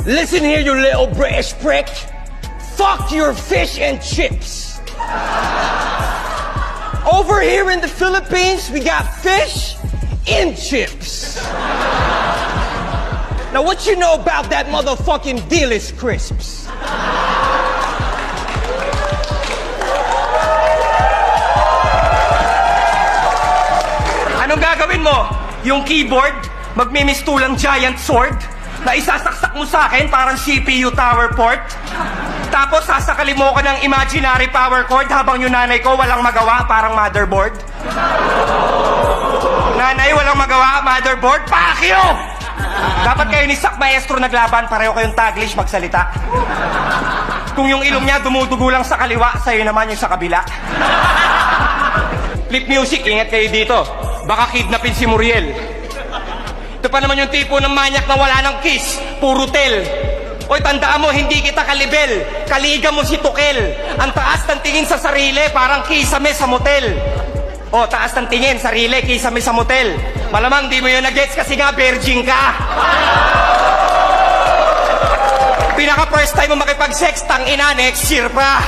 Listen here, you little British prick. Fuck your fish and chips. Over here in the Philippines, we got fish and chips. Now, what you know about that motherfucking Delis crisps? Anong gagawin mo? Yung keyboard, magmimistulang giant sword na isasaksak mo sa akin parang CPU tower port. Tapos sasakalin mo ko ng imaginary power cord habang yung nanay ko walang magawa parang motherboard. Nanay, walang magawa, motherboard, pakyo! Dapat kayo ni Sak Maestro naglaban, pareho kayong taglish magsalita. Kung yung ilong niya dumudugo lang sa kaliwa, sa'yo naman yung sa kabila. Flip music, ingat kayo dito. Baka kidnapin si Muriel. Ito pa naman yung tipo ng manyak na wala ng kiss, puro tel. Oy, tandaan mo, hindi kita kalibel. Kaliga mo si Tukel. Ang taas ng tingin sa sarili, parang kisame sa motel. O, taas ng tingin, sarili, kisame sa motel. Malamang di mo yun na-gets kasi nga virgin ka. Pinaka first time mo makipag-sex, tang ina, next year pa.